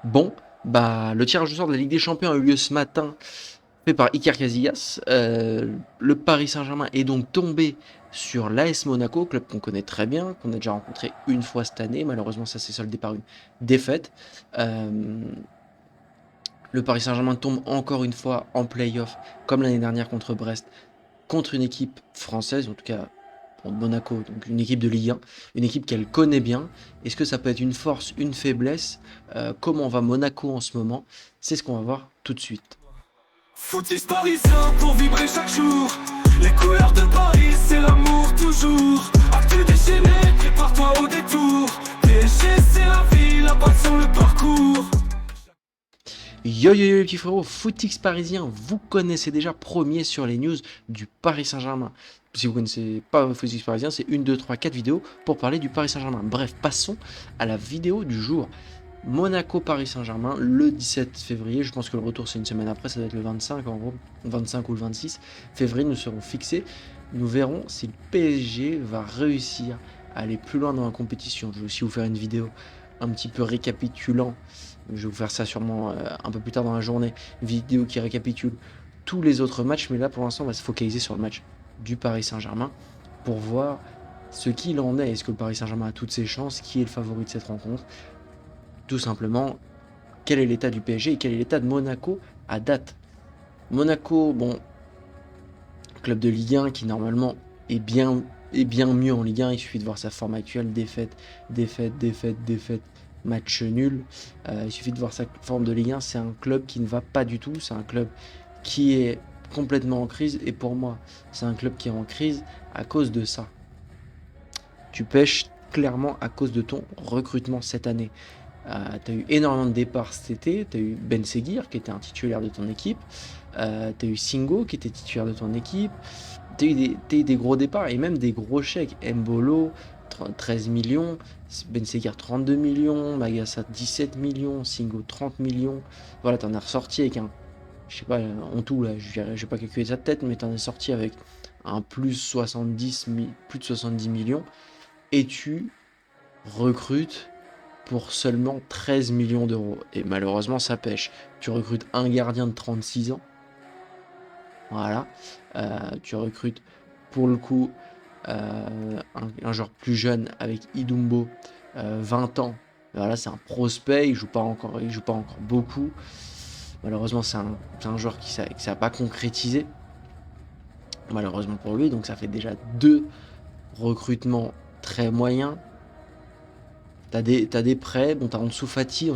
Bon, bah, le tirage au sort de la Ligue des Champions a eu lieu ce matin, fait par Iker Casillas. Le Paris Saint-Germain est donc tombé sur l'AS Monaco, club qu'on connaît très bien, qu'on a déjà rencontré une fois cette année. Malheureusement, ça s'est soldé par une défaite. Euh, le Paris Saint-Germain tombe encore une fois en play-off, comme l'année dernière contre Brest, contre une équipe française, en tout cas pour Monaco, donc une équipe de Ligue 1, une équipe qu'elle connaît bien. Est-ce que ça peut être une force, une faiblesse? Comment va Monaco en ce moment? C'est ce qu'on va voir tout de suite. Footix parisien pour vibrer chaque jour. Les couleurs de Paris, c'est l'amour toujours. Actu déchaîné, prépare-toi au détour. PSG, c'est la vie, la passion, le parcours. Yo yo yo les petits frérots, Footix parisien, vous connaissez déjà premier sur les news du Paris Saint-Germain. Si vous connaissez pas Footix parisien, c'est 1, 2, 3, 4 vidéos pour parler du Paris Saint-Germain. Bref, passons à la vidéo du jour. Monaco-Paris Saint-Germain, le 17 février. Je pense que le retour, c'est une semaine après. Ça doit être le 25, en gros. 25 ou le 26 février, nous serons fixés. Nous verrons si le PSG va réussir à aller plus loin dans la compétition. Je vais aussi vous faire une vidéo un petit peu récapitulant. Je vais vous faire ça sûrement un peu plus tard dans la journée. Une vidéo qui récapitule tous les autres matchs. Mais là, pour l'instant, on va se focaliser sur le match du Paris Saint-Germain pour voir ce qu'il en est. Est-ce que le Paris Saint-Germain a toutes ses chances? Qui est le favori de cette rencontre? Tout simplement, quel est l'état du PSG et quel est l'état de Monaco à date. Monaco, bon, club de Ligue 1 qui normalement est bien mieux en Ligue 1, il suffit de voir sa forme actuelle, défaite, défaite, défaite, défaite, match nul. Il suffit de voir sa forme de Ligue 1, c'est un club qui ne va pas du tout, c'est un club qui est complètement en crise et pour moi, c'est un club qui est en crise à cause de ça. Tu pêches clairement à cause de ton recrutement cette année. Tu as eu énormément de départs cet été. Tu as eu Ben Seguir qui était un titulaire de ton équipe. Tu as eu Singo qui était titulaire de ton équipe. Tu as eu des gros départs et même des gros chèques. Mbolo, 13 millions. Ben Seguir, 32 millions. Magassa, 17 millions. Singo, 30 millions. Voilà, tu en as ressorti avec un. Je sais pas, en tout, là, je vais pas calculer sa tête, mais tu en es sorti avec un plus de 70 millions. Et tu recrutes pour seulement 13 millions d'euros. Et malheureusement, ça pêche. Tu recrutes un gardien de 36 ans. Voilà. Tu recrutes pour le coup un joueur plus jeune avec Idumbo, 20 ans. Voilà, c'est un prospect, il joue pas encore beaucoup. Malheureusement, c'est un joueur qui ne pas concrétisé. Malheureusement pour lui, donc ça fait déjà deux recrutements très moyens. T'as des prêts, bon t'as Ansu Fati,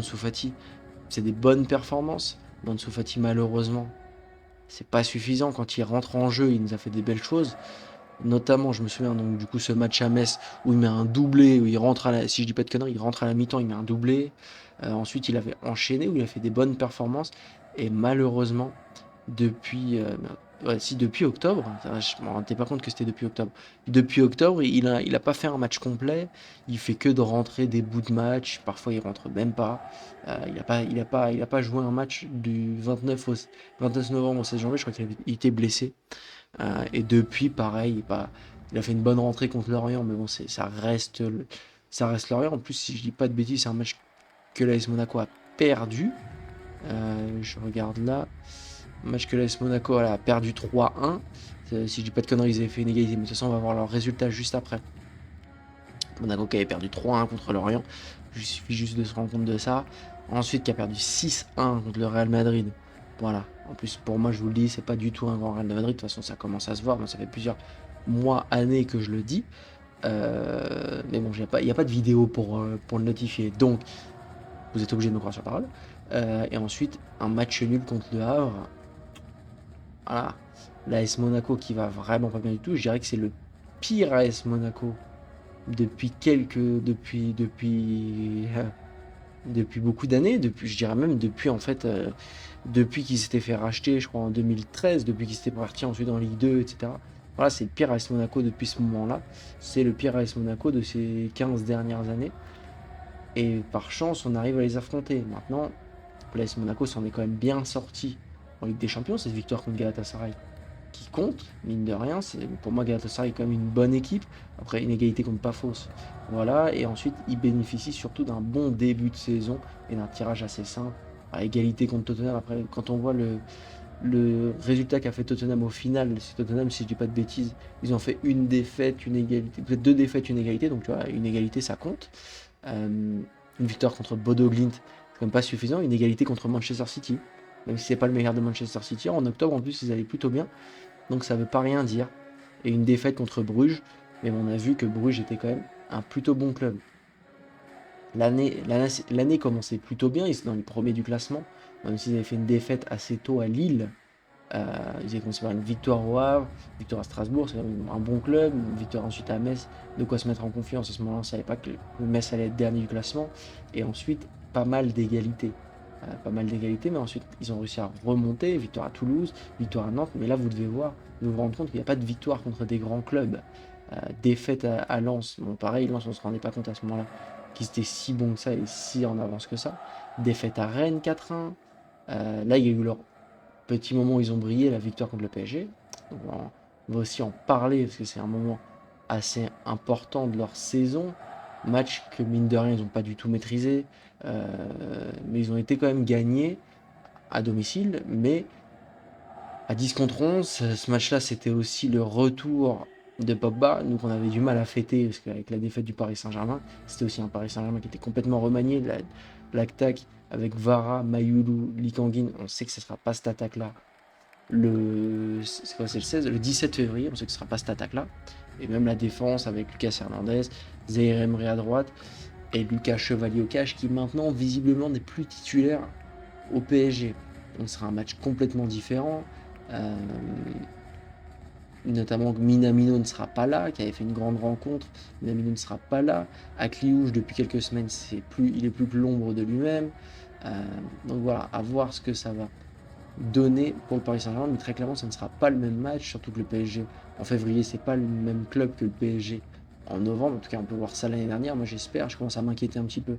c'est des bonnes performances. Mais Ansu Fati malheureusement, c'est pas suffisant. Quand il rentre en jeu, il nous a fait des belles choses. Notamment, je me souviens donc du coup ce match à Metz où il met un doublé, où il rentre si je dis pas de conneries, il rentre à la mi-temps, il met un doublé. Ensuite, il avait enchaîné, où il a fait des bonnes performances. Et malheureusement, depuis octobre, je me rendais pas compte que c'était depuis octobre. Depuis octobre, il a pas fait un match complet. Il fait que de rentrer des bouts de match. Parfois, il rentre même pas. Il a pas joué un match du 29 novembre au 16 janvier. Je crois qu'il était blessé. Et depuis, pareil, bah, il a fait une bonne rentrée contre Lorient, mais bon, ça reste Lorient. En plus, si je dis pas de bêtises, c'est un match que l'AS Monaco a perdu. Je regarde là. Un match que l'AS Monaco voilà, a perdu 3-1. Si je dis pas de conneries, ils avaient fait une égalité, mais de toute façon, on va voir leurs résultats juste après. Monaco qui avait perdu 3-1 contre Lorient. Il suffit juste de se rendre compte de ça. Ensuite, qui a perdu 6-1 contre le Real Madrid. Voilà. En plus, pour moi, je vous le dis, c'est pas du tout un grand Real Madrid. De toute façon, ça commence à se voir. Moi, ça fait plusieurs mois, années que je le dis. Mais bon, il n'y a pas de vidéo pour le notifier. Donc, vous êtes obligé de me croire sur parole. Et ensuite, un match nul contre le Havre. Voilà. L'AS Monaco qui va vraiment pas bien du tout. Je dirais que c'est le pire AS Monaco depuis beaucoup d'années, je dirais même depuis en fait, depuis qu'il s'était fait racheter, je crois en 2013, depuis qu'il s'était parti ensuite en Ligue 2, etc. Voilà, c'est le pire AS Monaco depuis ce moment-là. C'est le pire AS Monaco de ces 15 dernières années. Et par chance, on arrive à les affronter. Maintenant, l'AS Monaco s'en est quand même bien sorti en Ligue des Champions, cette victoire contre Galatasaray, qui compte, mine de rien. Pour moi, Galatasaray est quand même une bonne équipe. Après, une égalité contre pas fausse. Voilà, et ensuite, ils bénéficient surtout d'un bon début de saison et d'un tirage assez simple. À égalité contre Tottenham. Après, quand on voit le résultat qu'a fait Tottenham au final, c'est Tottenham, si je dis pas de bêtises, ils ont fait une défaite, une égalité, peut-être 2 défaites, une égalité, donc tu vois, une égalité ça compte. Une victoire contre Bodo Glimt, c'est quand même pas suffisant. Une égalité contre Manchester City, même si c'est pas le meilleur de Manchester City. En octobre, en plus, ils allaient plutôt bien, donc ça veut pas rien dire. Et une défaite contre Bruges, mais on a vu que Bruges était quand même un plutôt bon club. L'année commençait plutôt bien, ils étaient dans les premiers du classement, même s'ils avaient fait une défaite assez tôt à Lille. Ils avaient commencé par une victoire au Havre, victoire à Strasbourg, c'est un bon club, une victoire ensuite à Metz, de quoi se mettre en confiance. À ce moment-là, on ne savait pas que le Metz allait être dernier du classement. Et ensuite, pas mal d'égalité. Mais ensuite, ils ont réussi à remonter, victoire à Toulouse, victoire à Nantes. Mais là, vous devez vous rendre compte qu'il n'y a pas de victoire contre des grands clubs. Défaite à Lens, bon pareil, Lens on se rendait pas compte à ce moment-là qu'ils étaient si bons que ça et si en avance que ça. Défaite à Rennes 4-1. Là, il y a eu leur petit moment où ils ont brillé, la victoire contre le PSG. Donc, on va aussi en parler parce que c'est un moment assez important de leur saison. Match que mine de rien, ils n'ont pas du tout maîtrisé. Mais ils ont été quand même gagnés à domicile. Mais à 10 contre 11, ce match-là, c'était aussi le retour de Pogba. Nous, qu'on avait du mal à fêter parce qu'avec la défaite du Paris Saint-Germain, c'était aussi un Paris Saint-Germain qui était complètement remanié. L'attaque avec Vara, Mayulu, Likanguin, on sait que ce ne sera pas cette attaque-là. C'est le 16, le 17 février, on sait que ce ne sera pas cette attaque-là. Et même la défense avec Lucas Hernandez, Zaire Emery à droite et Lucas Chevalier au cache qui maintenant visiblement n'est plus titulaire au PSG. Donc ce sera un match complètement différent. Notamment que Minamino ne sera pas là, qui avait fait une grande rencontre. Minamino ne sera pas là. Akliouche, depuis quelques semaines, il est plus que l'ombre de lui-même. Donc voilà, à voir ce que ça va donner pour le Paris Saint-Germain. Mais très clairement, ça ne sera pas le même match, surtout que le PSG en février, c'est pas le même club que le PSG en novembre. En tout cas, on peut voir ça l'année dernière. Moi, j'espère. Je commence à m'inquiéter un petit peu.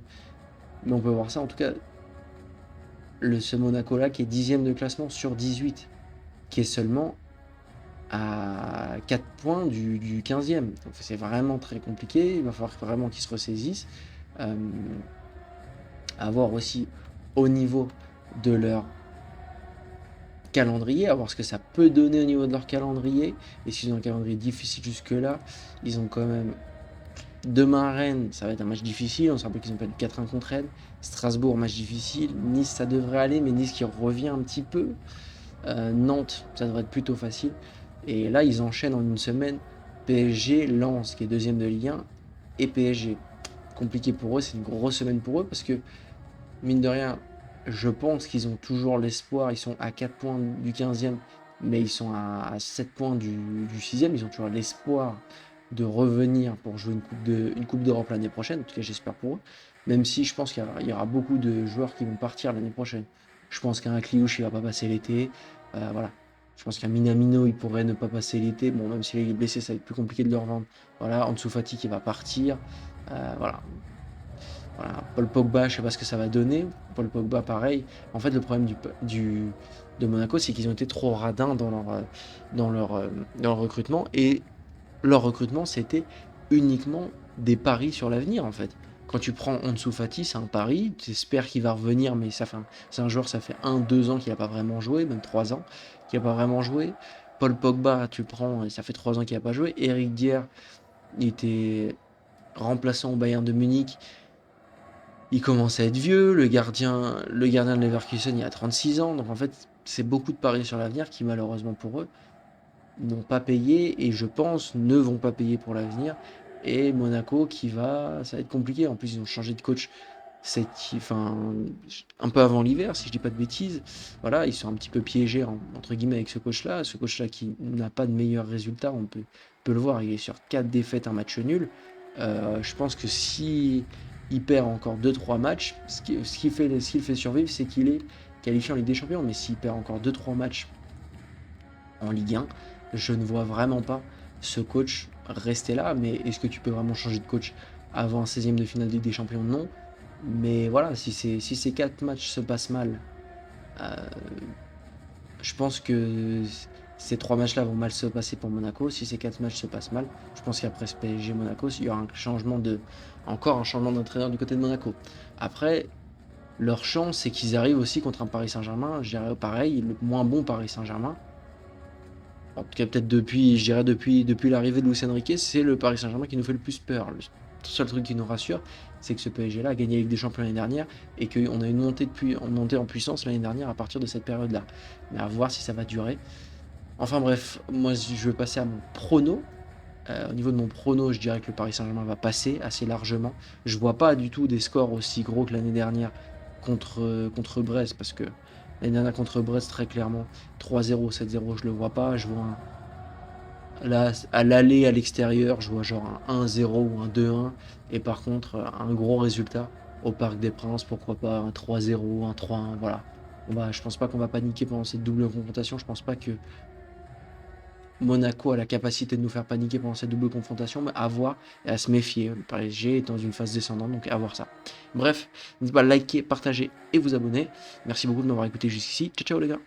Mais on peut voir ça. En tout cas, ce Monaco-là qui est 10e de classement sur 18, qui est seulement à 4 points du 15e. Donc c'est vraiment très compliqué, il va falloir vraiment qu'ils se ressaisissent. À voir aussi au niveau de leur calendrier, à voir ce que ça peut donner au niveau de leur calendrier. Et s'ils ont un calendrier difficile jusque-là, ils ont quand même demain Rennes, ça va être un match difficile. On se rappelle qu'ils ont perdu 4-1 contre Rennes. Strasbourg, match difficile. Nice, ça devrait aller, mais Nice qui revient un petit peu. Nantes, ça devrait être plutôt facile. Et là, ils enchaînent en une semaine PSG, Lens, qui est 2e de Ligue 1, et PSG. Compliqué pour eux, c'est une grosse semaine pour eux, parce que, mine de rien, je pense qu'ils ont toujours l'espoir. Ils sont à 4 points du 15e, mais ils sont à 7 points du 6e. Ils ont toujours l'espoir de revenir pour jouer une coupe d'Europe l'année prochaine. En tout cas, j'espère pour eux. Même si je pense qu'il y aura beaucoup de joueurs qui vont partir l'année prochaine. Je pense qu'un Akliouche, il va pas passer l'été. Voilà. Je pense qu'un Minamino, il pourrait ne pas passer l'été. Bon, même s'il est blessé, ça va être plus compliqué de le revendre. Voilà, Ansu Fati qui va partir. Voilà. Paul Pogba, je sais pas ce que ça va donner. Paul Pogba, pareil. En fait, le problème de Monaco, c'est qu'ils ont été trop radins dans leur recrutement. Et leur recrutement, c'était uniquement des paris sur l'avenir, en fait. Quand tu prends Ansu Fati, c'est un pari. Tu espères qu'il va revenir, mais c'est un joueur, ça fait 1-2 ans qu'il n'a pas vraiment joué, même 3 ans qu'il n'a pas vraiment joué. Paul Pogba, tu prends, et ça fait 3 ans qu'il n'a pas joué. Eric Dier, il était remplaçant au Bayern de Munich. Il commence à être vieux. Le gardien de Leverkusen, il a 36 ans. Donc en fait, c'est beaucoup de paris sur l'avenir qui, malheureusement pour eux, n'ont pas payé et je pense ne vont pas payer pour l'avenir. Et Monaco ça va être compliqué. En plus, ils ont changé de coach un peu avant l'hiver, si je dis pas de bêtises. Voilà, ils sont un petit peu piégés entre guillemets avec ce coach-là. Ce coach-là qui n'a pas de meilleurs résultats, on peut le voir. Il est sur 4 défaites, un match nul. Je pense que si il perd encore 2-3 matchs, ce qui le fait survivre, c'est qu'il est qualifié en Ligue des Champions. Mais s'il perd encore 2-3 matchs en Ligue 1, je ne vois vraiment pas ce coach rester là. Mais est-ce que tu peux vraiment changer de coach avant un 16e de finale de Ligue des Champions? Non. Mais voilà, si ces 4 matchs se passent mal, je pense que Ces 3 matchs-là vont mal se passer pour Monaco. Si ces 4 matchs se passent mal, je pense qu'après ce PSG Monaco, il y aura encore un changement d'entraîneur du côté de Monaco. Après, leur chance, c'est qu'ils arrivent aussi contre un Paris Saint-Germain, je dirais pareil, le moins bon Paris Saint-Germain. En tout cas, peut-être depuis l'arrivée de Luis Enrique, c'est le Paris Saint-Germain qui nous fait le plus peur. Le seul truc qui nous rassure, c'est que ce PSG-là a gagné la Ligue des Champions l'année dernière et qu'on a une montée en puissance l'année dernière à partir de cette période-là. Mais à voir si ça va durer. Enfin bref, moi je vais passer à mon prono. Au niveau de mon prono, je dirais que le Paris Saint-Germain va passer assez largement. Je vois pas du tout des scores aussi gros que l'année dernière contre Brest, parce que l'année dernière contre Brest, très clairement, 3-0, 7-0, je le vois pas. Je vois là, à l'aller, à l'extérieur, je vois genre un 1-0 ou un 2-1. Et par contre, un gros résultat au Parc des Princes, pourquoi pas un 3-0, un 3-1, voilà. Je pense pas qu'on va paniquer pendant cette double confrontation. Je pense pas que Monaco a la capacité de nous faire paniquer pendant cette double confrontation, mais à voir et à se méfier. Le PSG est dans une phase descendante, donc à voir ça. Bref, n'hésitez pas à liker, partager et vous abonner. Merci beaucoup de m'avoir écouté jusqu'ici. Ciao ciao les gars.